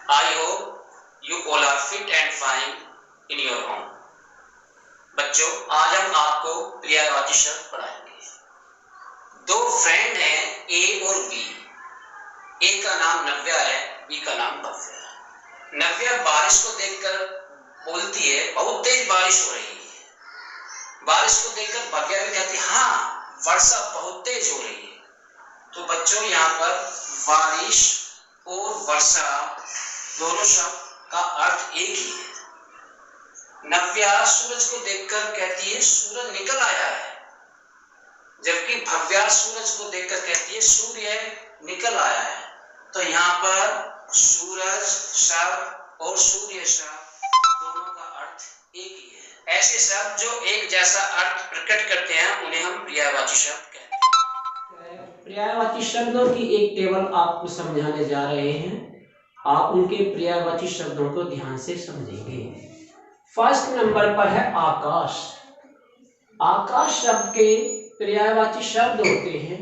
I hope you all are fit and fine in your home. बच्चों, आज हम आपको पर्यायवाची शब्द पढ़ाएंगे। दो फ्रेंड हैं ए और बी। ए का नाम नव्या है, बी का नाम भव्या है। नव्या बारिश को देखकर बोलती है बहुत तेज बारिश हो रही है। बारिश को देखकर भव्या भी कहती है हाँ वर्षा बहुत तेज हो रही है। तो बच्चों, यहाँ पर बारिश और वर्षा दोनों शब्द का अर्थ एक ही है। नव्या सूरज को देखकर कहती है सूरज निकल आया है, जबकि भव्या सूरज को देखकर कहती है सूर्य निकल आया है। तो यहाँ पर सूरज शब्द और सूर्य शब्द दोनों का अर्थ एक ही है। ऐसे शब्द जो एक जैसा अर्थ प्रकट करते हैं उन्हें हम पर्यायवाची शब्द कहते हैं। पर्यायवाची शब्दों की एक टेबल आपको समझाने जा रहे हैं। आप उनके पर्यायवाची शब्दों को ध्यान से समझेंगे। फर्स्ट नंबर पर है आकाश। आकाश शब्द के पर्यायवाची शब्द होते हैं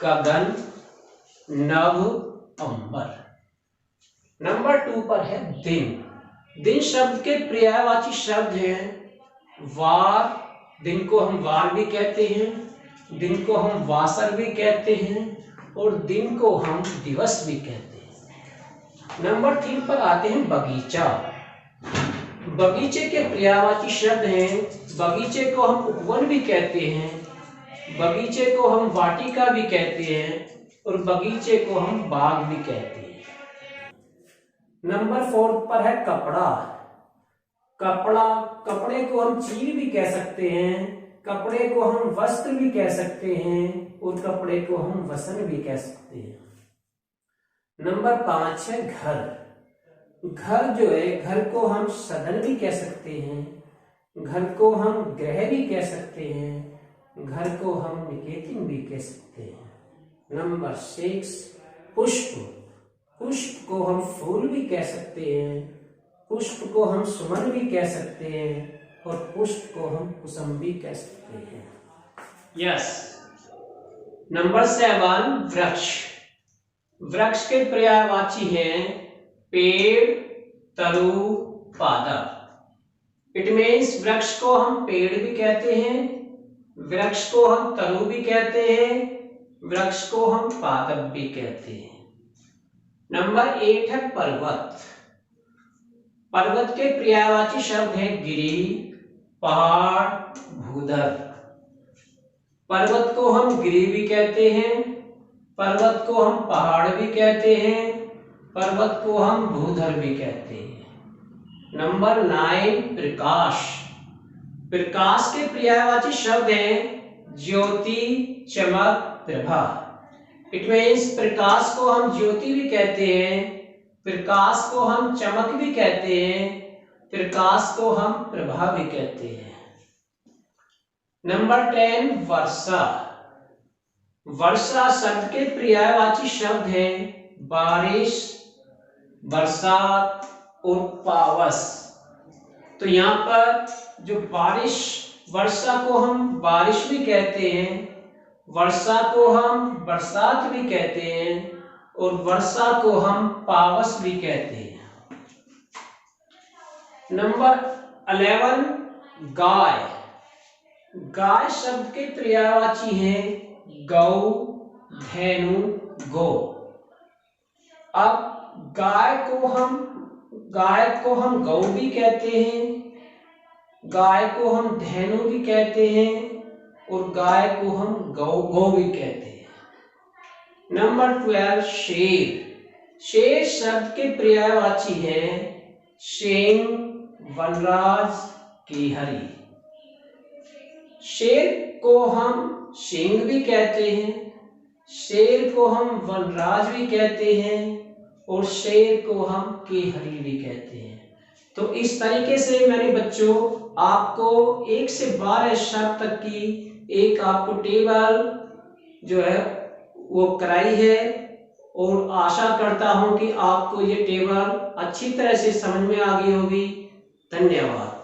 गगन, नभ, अंबर। नंबर 2 पर है दिन। दिन शब्द के पर्यायवाची शब्द हैं वार, दिन को हम वार भी कहते हैं, दिन को हम वासर भी कहते हैं और दिन को हम दिवस भी कहते हैं। नंबर 3 पर आते हैं बगीचा। बगीचे के पर्यायवाची शब्द हैं बगीचे को हम उपवन भी कहते हैं, बगीचे को हम वाटिका भी कहते हैं और बगीचे को हम बाग भी कहते हैं। नंबर 4 पर है कपड़ा। कपड़े को हम चीर भी कह सकते हैं, कपड़े को हम वस्त्र भी कह सकते हैं और कपड़े को हम वसन भी कह सकते हैं। नंबर 5 है घर। घर जो है, घर को हम सदन भी कह सकते हैं, घर को हम गृह भी कह सकते हैं, घर को हम निकेतन भी कह सकते हैं। नंबर 6 पुष्प। पुष्प को हम फूल भी कह सकते हैं, पुष्प को हम सुमन भी कह सकते हैं और पुष्प को हम कुसुम भी कह सकते हैं। यस। नंबर 7 वृक्ष। वृक्ष के पर्यायवाची हैं पेड़, तरु, पादप। इट मीन्स वृक्ष को हम पेड़ भी कहते हैं, वृक्ष को हम तरु भी कहते हैं, वृक्ष को हम पादप भी कहते हैं। नंबर 8 है पर्वत। पर्वत के पर्यायवाची शब्द हैं गिरि, पहाड़, भूधर। पर्वत को हम गिरि भी कहते हैं, पर्वत को हम पहाड़ भी कहते हैं, पर्वत को हम भूधर भी कहते हैं। नंबर 9 प्रकाश। प्रकाश के पर्यायवाची शब्द हैं ज्योति, चमक, प्रभा। इट मीन्स प्रकाश को हम ज्योति भी कहते हैं, प्रकाश को हम चमक भी कहते हैं, प्रकाश को हम प्रभा भी कहते हैं। नंबर 10 वर्षा। वर्षा शब्द के पर्यायवाची शब्द हैं बारिश, बरसात और पावस। तो यहाँ पर जो बारिश, वर्षा को हम बारिश भी कहते हैं, वर्षा को हम बरसात भी कहते हैं और वर्षा को हम पावस भी कहते हैं। नंबर 11 गाय। गाय शब्द के पर्यायवाची हैं गौ, धेनु, गो। अब गाय को हम गौ भी कहते हैं, गाय को हम धेनु भी कहते हैं और गाय को हम गौ भी कहते हैं। नंबर 12 शेर। शेर शब्द के पर्यायवाची हैं शेंग, वनराज, कीहरी। शेर को हम शेंग भी कहते हैं, शेर को हम वनराज भी कहते हैं और शेर को हम कीहरी भी कहते हैं। तो इस तरीके से मैंने बच्चों आपको 1 से 12 शब्द तक की एक आपको टेबल जो है वो कराई है और आशा करता हूं कि आपको ये टेबल अच्छी तरह से समझ में आ गई होगी। धन्यवाद।